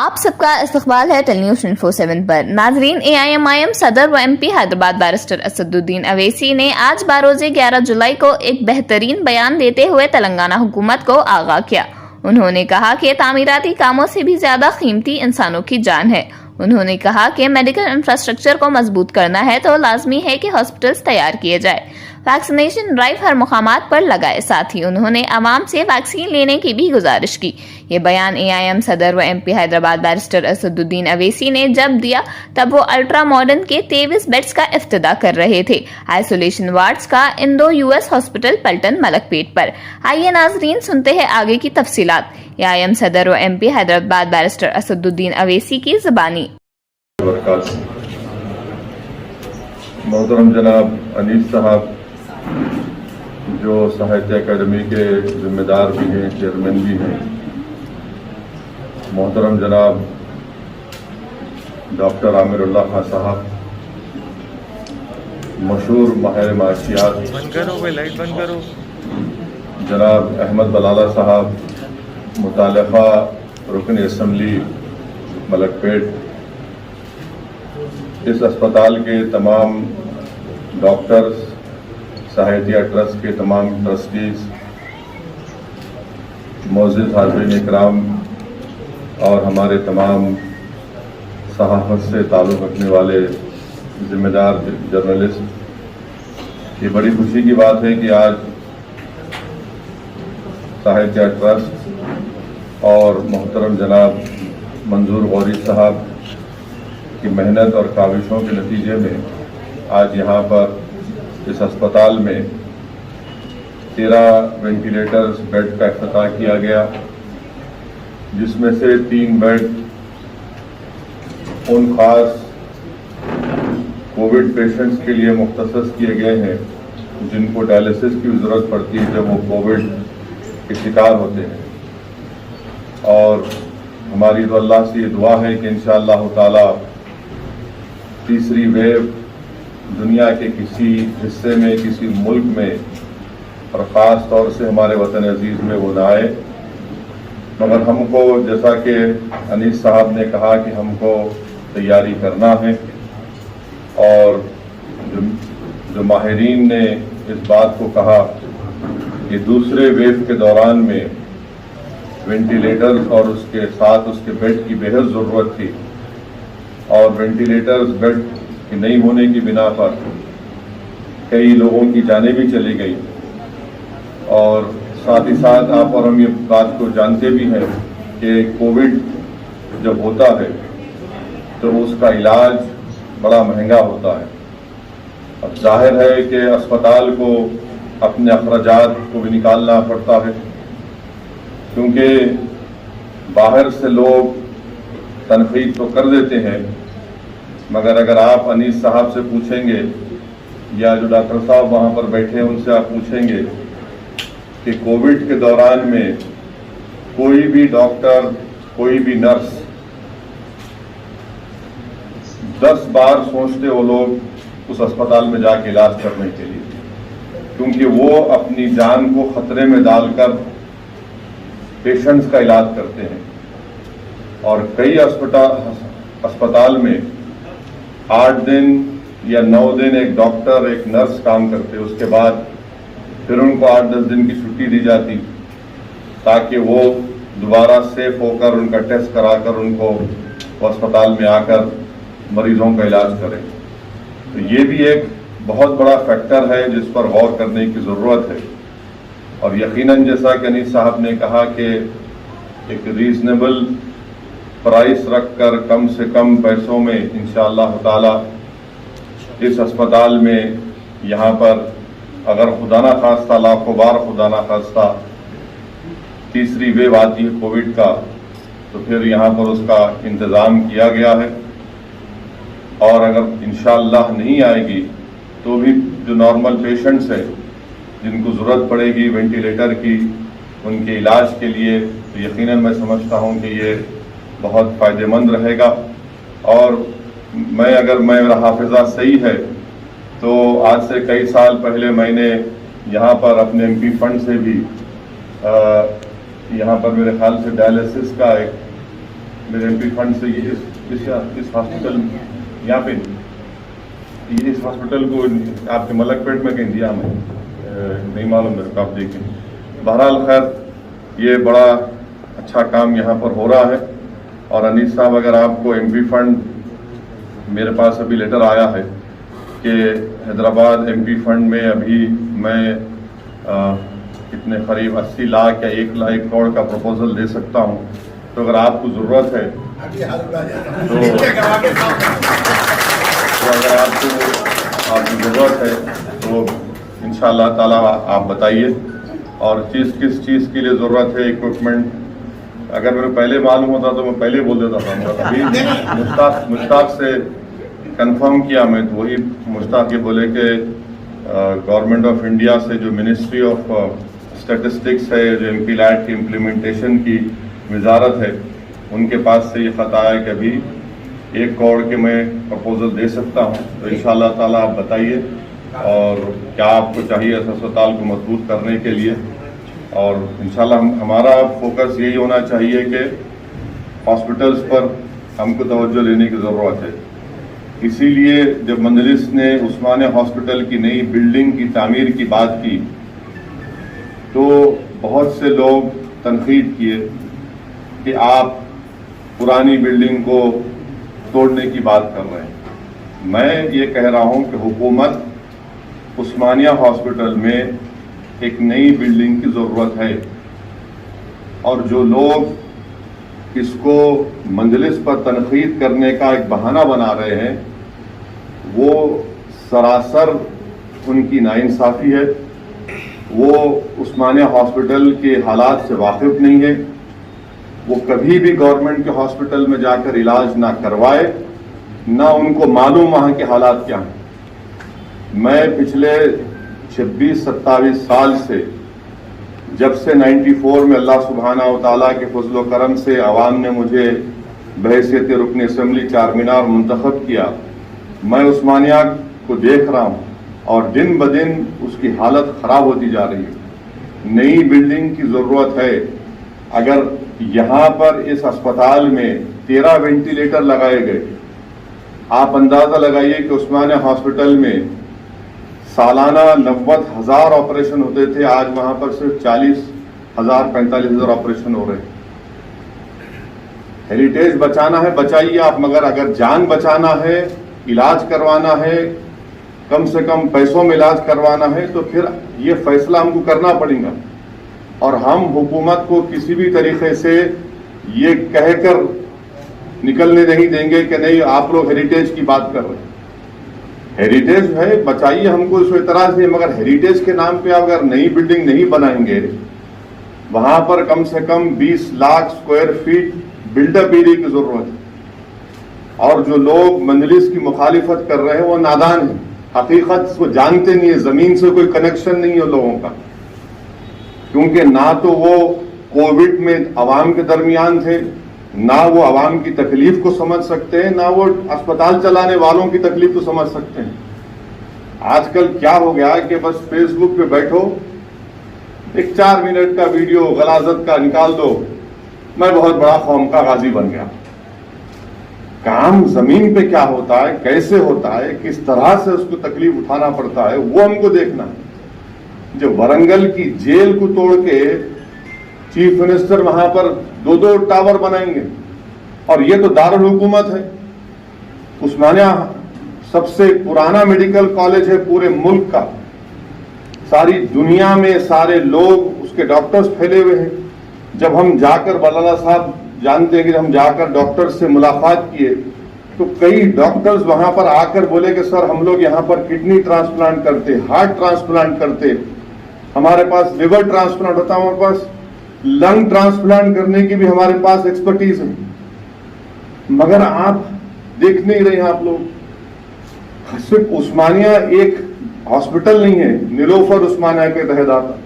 آپ سب کا استقبال ہے ٹیلی نیوز 24/7 پر۔ ناظرین، AIMIM صدر و MP حیدرآباد بیرسٹر اسد الدین اویسی نے آج بروز 11 جولائی کو ایک بہترین بیان دیتے ہوئے تلنگانہ حکومت کو آگاہ کیا۔ انہوں نے کہا کہ تعمیراتی کاموں سے بھی زیادہ قیمتی انسانوں کی جان ہے۔ انہوں نے کہا کہ میڈیکل انفراسٹرکچر کو مضبوط کرنا ہے تو لازمی ہے کہ ہاسپٹلز تیار کیے جائے، ویکسینیشن ڈرائیو ہر مقامات پر لگائے۔ ساتھ ہی انہوں نے عوام سے ویکسین لینے کی بھی گزارش کی۔ یہ بیان AIM صدر و MP حیدرآباد بیرسٹر اسد الدین اویسی نے جب دیا تب وہ الٹرا ماڈرن کے 23 بیڈز کا افتتاح کر رہے تھے، آئسولیشن وارڈز کا اندو US ہاسپٹل پلٹن ملک پیٹ پر۔ آئیے ناظرین سنتے ہیں آگے کی تفصیلات۔ AIM صدر و MP حیدرآباد بیرسٹر اسد الدین اویسی کی زبانی۔ محترم جناب انیس صاحب جو ساہتیہ اکیڈمی کے ذمہ دار بھی ہیں، چیئرمین بھی ہیں، محترم جناب ڈاکٹر عامر اللہ خان صاحب مشہور ماہر معاشیات، جناب احمد بلالہ صاحب متعلقہ رکن اسمبلی ملک پیٹ، اس اسپتال کے تمام ڈاکٹرز، ساہتیہ ٹرسٹ کے تمام ٹرسٹیز، معزز حاضرین اکرام اور ہمارے تمام صحافت سے تعلق رکھنے والے ذمہ دار جرنلسٹ، یہ بڑی خوشی کی بات ہے کہ آج ساہتیہ ٹرسٹ اور محترم جناب منظور غوری صاحب کی محنت اور کاوشوں کے نتیجے میں آج یہاں پر اس اسپتال میں 13 وینٹیلیٹرز بیڈ کا افتتاح کیا گیا، جس میں سے 3 بیڈ ان خاص کووڈ پیشنٹس کے لیے مختص کیے گئے ہیں جن کو ڈائلسس کی ضرورت پڑتی ہے جب وہ کووڈ کے شکار ہوتے ہیں۔ اور ہماری تو اللہ سے یہ دعا ہے کہ انشاءاللہ تعالی تیسری ویو دنیا کے کسی حصے میں، کسی ملک میں اور خاص طور سے ہمارے وطن عزیز میں وہ نہ آئے، مگر ہم کو جیسا کہ انیس صاحب نے کہا کہ ہم کو تیاری کرنا ہے، اور جو ماہرین نے اس بات کو کہا کہ دوسرے ویو کے دوران میں وینٹیلیٹرز اور اس کے ساتھ اس کے بیڈ کی بہت ضرورت تھی، اور وینٹیلیٹرز بیڈ کے نہیں ہونے کی بنا پر کئی لوگوں کی جانیں بھی چلی گئی، اور ساتھ ہی ساتھ آپ اور ہم یہ بات کو جانتے بھی ہیں کہ کووڈ جب ہوتا ہے تو اس کا علاج بڑا مہنگا ہوتا ہے۔ اب ظاہر ہے کہ اسپتال کو اپنے اخراجات کو بھی نکالنا پڑتا ہے، کیونکہ باہر سے لوگ تنقید تو کر دیتے ہیں، مگر اگر آپ انیس صاحب سے پوچھیں گے یا جو ڈاکٹر صاحب وہاں پر بیٹھے ہیں ان سے آپ پوچھیں گے کہ کووڈ کے دوران میں کوئی بھی ڈاکٹر، کوئی بھی نرس 10 بار سوچتے وہ لوگ اس اسپتال میں جا کے علاج کرنے کے لیے، کیونکہ وہ اپنی جان کو خطرے میں ڈال کر پیشنٹس کا علاج کرتے ہیں۔ اور کئی اسپتال میں 8 دن یا 9 دن ایک ڈاکٹر، ایک نرس کام کرتے، اس کے بعد پھر ان کو 8-10 دن کی چھٹی دی جاتی تاکہ وہ دوبارہ سیف ہو کر ان کا ٹیسٹ کرا کر ان کو اسپتال میں آ کر مریضوں کا علاج کریں۔ تو یہ بھی ایک بہت بڑا فیکٹر ہے جس پر غور کرنے کی ضرورت ہے، اور یقیناً جیسا کہ انیس صاحب نے کہا کہ ایک ریزنیبل پرائس رکھ کر کم سے کم پیسوں میں انشاءاللہ تعالی اس اسپتال میں یہاں پر اگر خدا نہ خواستہ، لاکھوں بار خدا نہ خواستہ تیسری ویو آتی ہے کووڈ کا، تو پھر یہاں پر اس کا انتظام کیا گیا ہے، اور اگر انشاءاللہ نہیں آئے گی تو بھی جو نارمل پیشنٹس ہیں جن کو ضرورت پڑے گی وینٹیلیٹر کی، ان کے علاج کے لیے، تو یقیناً میں سمجھتا ہوں کہ یہ بہت فائدہ مند رہے گا۔ اور اگر میرا حافظہ صحیح ہے تو آج سے کئی سال پہلے میں نے یہاں پر اپنے MP فنڈ سے بھی یہاں پر میرے خیال سے ڈائلسس کا ایک मेरे एमपी फंड से इस हॉस्पिटल यहाँ पे इस हॉस्पिटल को आपके मलकपेट में कहीं दिया मैं नहीं मालूम मेरे को, आप देखें। बहरहाल खैर ये बड़ा अच्छा काम यहाँ पर हो रहा है। और अनीस साहब, अगर आपको एमपी फंड, मेरे पास अभी लेटर आया है कि हैदराबाद एमपी फंड में अभी मैं कितने करीब 80 लाख या 1 करोड़ का प्रपोजल दे सकता हूँ। तो अगर आपको ज़रूरत है तो अगर आपको ज़रूरत है तो इंशाअल्लाह ताला आप बताइए। और किस चीज़ के लिए ज़रूरत है इक्विपमेंट, अगर मेरे पहले मालूम होता तो मैं पहले बोल देता था। मगर अभी मुश्ताक से कंफर्म किया मैं, तो वही मुश्ताक ये बोले कि गवर्नमेंट ऑफ इंडिया से जो मिनिस्ट्री ऑफ स्टैटिस्टिक्स है, जो एमपी लैट की इम्प्लीमेंटेशन की वजारत है, उनके पास से ये ख़त आया कि अभी 1 करोड़ के मैं प्रपोजल दे सकता हूँ। तो इंशाअल्लाह ताला आप बताइए और क्या आपको चाहिए इस अस्पताल को मजबूत करने के लिए। और इंशाअल्लाह हमारा फोकस यही होना चाहिए कि हॉस्पिटल्स पर हमको तवज्जो लेने की ज़रूरत है। इसीलिए जब मजलिस ने उस्मानिया हॉस्पिटल की नई बिल्डिंग की तामीर की बात की तो बहुत से लोग तनकीद किए कि आप पुरानी बिल्डिंग को तोड़ने की बात कर रहे हैं। मैं ये कह रहा हूँ कि हुकूमत उस्मानिया हॉस्पिटल में एक नई बिल्डिंग की ज़रूरत है, और जो लोग इसको मजलिस पर तनकीद करने का एक बहाना बना रहे हैं वो सरासर उनकी नाइंसाफ़ी है। वो उस्मानिया हॉस्पिटल के हालात से वाकिफ़ नहीं है। वो कभी भी गवर्नमेंट के हॉस्पिटल में जाकर इलाज ना करवाए, ना उनको मालूम वहाँ के हालात क्या हैं। मैं पिछले 26-27 साल से, जब से 94 में अल्लाह सुब्हाना व तआला के फज़ल व करम से अवाम ने मुझे बहैसियत रुकन असम्बली चारमीनार मुंतखब किया, मैं उस्मानिया को देख रहा हूँ और दिन ब दिन उसकी हालत ख़राब होती जा रही है। नई बिल्डिंग की ज़रूरत है। अगर यहाँ पर इस अस्पताल में 13 वेंटिलेटर लगाए गए, आप अंदाज़ा लगाइए कि उस्मानिया हॉस्पिटल में सालाना 90,000 ऑपरेशन होते थे, आज वहाँ पर सिर्फ 40,000 45,000 ऑपरेशन हो रहे हैं। हेरिटेज बचाना है बचाइए आप, मगर अगर जान बचाना है, इलाज करवाना है, कम से कम पैसों में इलाज करवाना है, तो फिर ये फैसला हमको करना पड़ेगा। और हम हुकूमत को किसी भी तरीके से ये कहकर निकलने नहीं देंगे कि नहीं आप लोग हेरिटेज की बात कर रहे हैं। हेरिटेज है, बचाइए, हमको इसको एतराज नहीं, मगर हेरिटेज के नाम पे अगर नई बिल्डिंग नहीं बनाएंगे, वहां पर कम से कम 20 lakh square feet buildup area की जरूरत है। और जो लोग मजलिस की मुखालिफत कर रहे हैं वो नादान है, हकीकत को जानते नहीं है, जमीन से कोई कनेक्शन नहीं है लोगों का। क्योंकि ना तो वो कोविड में अवाम के दरमियान थे, ना वो अवाम की तकलीफ को समझ सकते हैं, ना वो अस्पताल चलाने वालों की तकलीफ को समझ सकते हैं। आजकल क्या हो गया कि बस फेसबुक पे बैठो, एक 4 मिनट का वीडियो गलाजत का निकाल दो, मैं बहुत बड़ा कौम का गाजी बन गया। काम जमीन पे क्या होता है, कैसे होता है, किस तरह से उसको तकलीफ उठाना पड़ता है, वो हमको देखना है। जो वरंगल की जेल को तोड़ के चीफ मिनिस्टर वहां पर 2-2 टावर बनाएंगे, और ये तो दारुल हुकूमत है। उस्मानिया सबसे पुराना मेडिकल कॉलेज है पूरे मुल्क का, सारी दुनिया में सारे लोग उसके डॉक्टर्स फैले हुए हैं। जब हम जाकर बलाला साहब जानते हैं कि हम जाकर डॉक्टर्स से मुलाकात किए तो कई डॉक्टर्स वहां पर आकर बोले कि सर हम लोग यहाँ पर किडनी ट्रांसप्लांट करते, हार्ट ट्रांसप्लांट करते, हमारे पास लिवर ट्रांसप्लांट होता है, हमारे पास लंग ट्रांसप्लांट करने की भी हमारे पास एक्सपर्टीज है। मगर आप देख नहीं रहे हैं। आप लोग सिर्फ उस्मानिया एक हॉस्पिटल नहीं है, निलोफर उस्मानिया के तहत आता,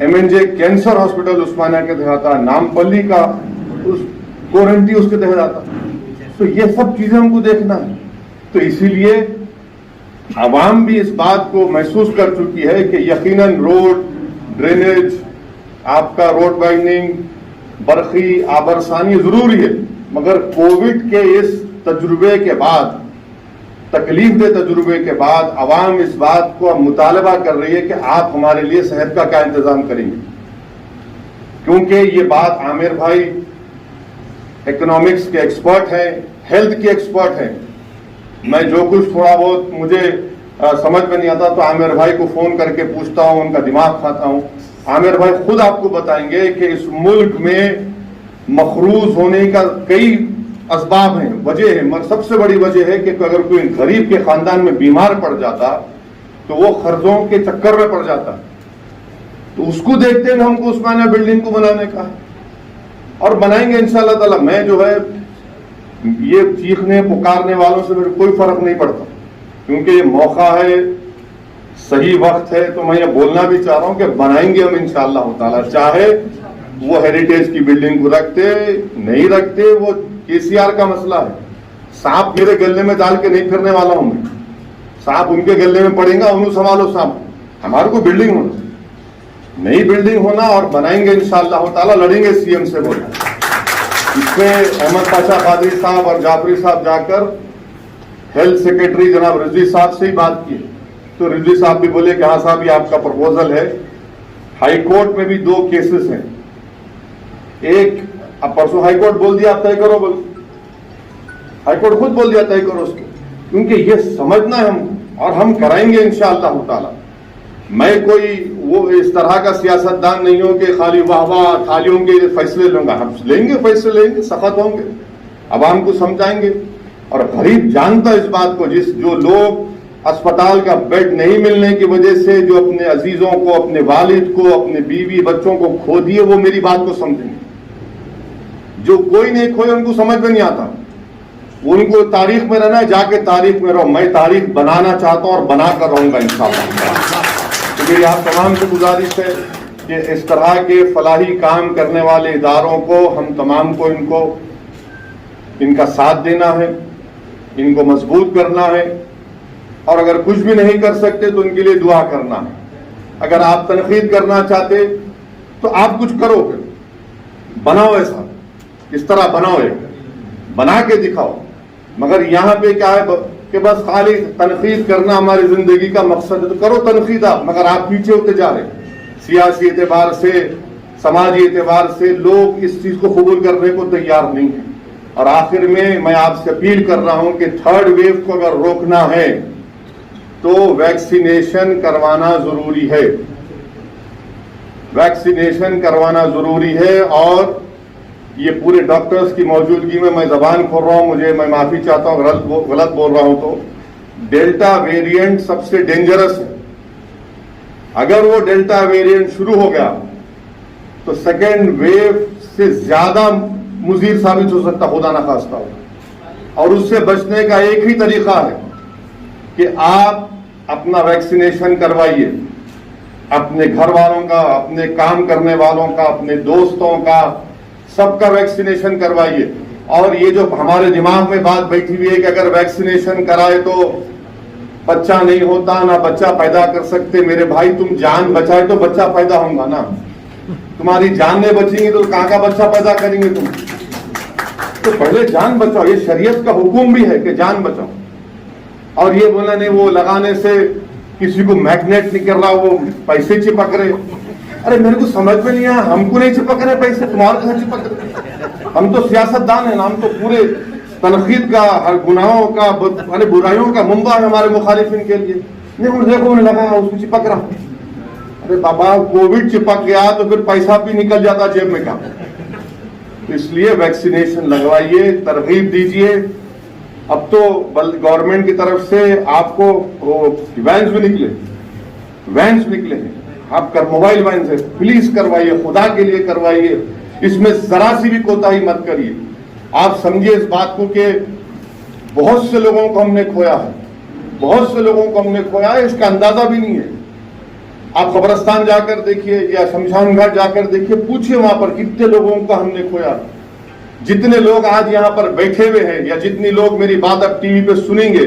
MNJ कैंसर हॉस्पिटल उस्मानिया के तहत आता, नामपल्ली का उस कोरंटी उसके तहत आता। तो ये सब चीजें हमको देखना है। तो इसीलिए आवाम भी इस बात को महसूस कर चुकी है कि यकीनन रोड, ड्रेनेज, आपका रोड वाइडनिंग, बरखी, आबरसानी जरूरी है, मगर कोविड के इस तजुर्बे के बाद, तकलीफ दे तजुर्बे के बाद आवाम इस बात को अब मुतालबा कर रही है कि आप हमारे लिए सेहत का क्या इंतजाम करेंगे, क्योंकि ये बात आमिर भाई इकोनॉमिक्स के एक्सपर्ट हैं, हेल्थ के एक्सपर्ट हैं। मैं जो कुछ थोड़ा बहुत मुझे समझ में नहीं आता तो आमिर भाई को फोन करके पूछता हूं, उनका दिमाग खाता हूं। आमिर भाई खुद आपको बताएंगे कि इस मुल्क में मखरूज होने का कई असबाब हैं, वजह है, मगर सबसे बड़ी वजह है कि अगर कोई गरीब के खानदान में बीमार पड़ जाता तो वो कर्जों के चक्कर में पड़ जाता, तो उसको देखते हुए हमको उस्मानिया बिल्डिंग को बनाने का है और बनाएंगे इंशाअल्लाह ताला। मैं जो है ये चीखने पुकारने वालों से मेरे कोई फर्क नहीं पड़ता, क्योंकि ये मौका है, सही वक्त है। तो मैं ये बोलना भी चाह रहा हूं कि बनाएंगे हम इंशाअल्लाह ताला, चाहे वो हेरिटेज की बिल्डिंग को रखते नहीं रखते, वो केसीआर का मसला है। सांप मेरे गले में डाल के नहीं फिरने वाला हूं मैं, सांप उनके गले में पड़ेगा, उन्हें संभालो सांप। हमारे को बिल्डिंग होना, नई बिल्डिंग होना और बनाएंगे इंशाअल्लाह ताला, लड़ेंगे सीएम से बोला। इसमें अहमद पाशा कादरी साहब और जाफरी साहब जाकर हेल्थ सेक्रेटरी जनाब रिजवी साहब से ही बात की, तो रिजवी साहब भी बोले कि हाँ साहब ये आपका प्रपोजल है। हाई कोर्ट में भी 2 केसेस हैं, एक अब परसों हाई कोर्ट बोल दिया आप तय करो, बोल हाई कोर्ट खुद बोल दिया तय करो उसको, क्योंकि ये समझना है हम और हम कराएंगे इंशाअल्लाह ताला। मैं कोई वो इस तरह का सियासतदान नहीं हूं कि खाली वाह वाह थालियों के फैसले लूंगा, हम लेंगे फैसले, लेंगे, सख्त होंगे, आवाम को समझाएंगे। और गरीब जानता है इस बात को, जो लोग अस्पताल का बेड नहीं मिलने की वजह से जो अपने अजीजों को, अपने वालिद को, अपने बीवी बच्चों को खो दिए, वो मेरी बात को समझेंगे। जो कोई नहीं खोए उनको समझ में नहीं आता, उनको तारीख में रहना है, जाके तारीख में रहो। मैं तारीख बनाना चाहता हूं और बना कर रहूंगा इंशाअल्लाह। तो मेरी आप तमाम से गुजारिश है कि इस तरह के फलाही काम करने वाले इदारों को हम तमाम को इनका साथ देना है, इनको मजबूत करना है, और अगर कुछ भी नहीं कर सकते तो उनके लिए दुआ करना है। अगर आप तनकीद करना चाहते तो आप कुछ करो, फिर बनाओ, ऐसा इस तरह बनाओ, बना के दिखाओ। मगर यहाँ पे क्या है कि बस खाली तनकीद करना हमारी जिंदगी का मकसद है, तो करो तनकीद आप, मगर आप पीछे होते जा रहे। सियासी एतबार से, समाजी एतबार से लोग इस चीज को कबूल करने को तैयार नहीं है। और आखिर में मैं आपसे अपील कर रहा हूं कि 3rd वेव को अगर रोकना है तो वैक्सीनेशन करवाना जरूरी है, वैक्सीनेशन करवाना जरूरी है। और ये पूरे डॉक्टर्स की मौजूदगी में मैं जबान खोल रहा हूं, मैं माफी चाहता हूं गलत बोल रहा हूं तो। डेल्टा वेरिएंट सबसे डेंजरस है, अगर वो डेल्टा वेरिएंट शुरू हो गया तो 2nd वेव से ज्यादा मुजीर साबित हो सकता, खुदा ना खास्ता हो। और उससे बचने का एक ही तरीका है कि आप अपना वैक्सीनेशन करवाइए, अपने घर वालों का, अपने काम करने वालों का, अपने दोस्तों का, सबका वैक्सीनेशन करवाइए। और ये जो हमारे दिमाग में बात बैठी हुई है कि अगर वैक्सीनेशन कराए तो बच्चा नहीं होता, ना बच्चा पैदा कर सकते, मेरे भाई तुम जान बचाए तो बच्चा पैदा होगा ना, तुम्हारी जान नहीं बचेगी तो कहां का बच्चा पैदा करेंगे तुम। तो पहले जान बचाओ, ये शरीयत का हुक्म भी है कि जान बचाओ। और ये बोला नहीं वो लगाने से किसी को मैग्नेट नहीं कर रहा, वो पैसे चिपक रहे। अरे मेरे को समझ में नहीं आया, हमको नहीं चिपक रहे पैसे, तुम्हारे कहां चिपक रहे? हम तो सियासतदान है ना, हम तो पूरे तनकीद का, हर गुनाहों का, अरे बुराइयों का मुंबा है हमारे मुखालिफिन के लिए। नहीं देखो उन्हें लगा उसको चिपक रहा, अरे बाबा कोविड चिपक गया तो फिर पैसा भी निकल जाता जेब में का। इसलिए वैक्सीनेशन लगवाइए, तरगीब दीजिए। अब तो गवर्नमेंट की तरफ से आपको वैन्स भी निकले हैं, आप कर मोबाइल वैन से प्लीज करवाइए, खुदा के लिए करवाइए, इसमें जरा सी भी कोताही मत करिए। आप समझिए इस बात को कि बहुत से लोगों को हमने खोया है, बहुत से लोगों को हमने खोया है, इसका अंदाजा भी नहीं है। आप कब्रिस्तान जाकर देखिए या शमशान घाट जाकर देखिए, पूछिए वहां पर कितने लोगों को हमने खोया। जितने लोग आज यहाँ पर बैठे हुए हैं या जितनी लोग मेरी बात अब टीवी पे सुनेंगे,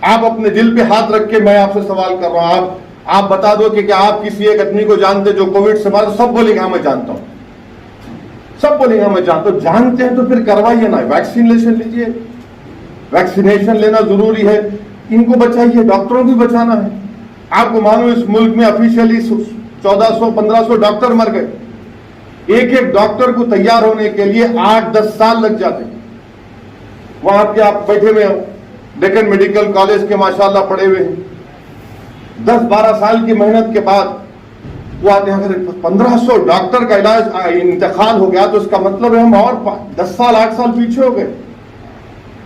आप अपने दिल पे हाथ रख के मैं आपसे सवाल कर रहा हूं, आप बता दो कि क्या आप किसी एक आदमी को जानते जो कोविड से मारा? सब बोलेंगे हाँ मैं जानता हूं। सब बोलेंगे मैं जानता हूं, जानते हैं तो फिर करवाइए ना, वैक्सीनेशन लीजिए, वैक्सीनेशन लेना जरूरी है, इनको बचाइए, डॉक्टरों को भी बचाना है। आपको मालूम इस मुल्क में ऑफिशियली 1400-1500 डॉक्टर मर गए, एक एक डॉक्टर को तैयार होने के लिए 8-10 साल लग जाते। वहां पे आप बैठे हुए हो, डेक्कन मेडिकल कॉलेज के माशाल्लाह पढ़े हुए हैं, 10-12 साल की मेहनत के बाद वो आते हैं। अगर 1500 डॉक्टर का इलाज इंतकाल हो गया तो इसका मतलब है हम और 10 साल 8 साल पीछे हो गए।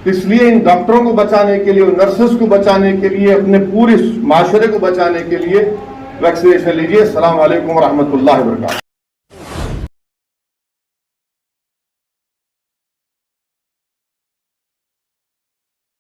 इसलिए इन डॉक्टरों को बचाने के लिए, नर्सेस को बचाने के लिए, अपने पूरे माशरे को बचाने के लिए वैक्सीनेशन लीजिए। अस्सलाम वालेकुम व रहमतुल्लाहि व बरकातहू।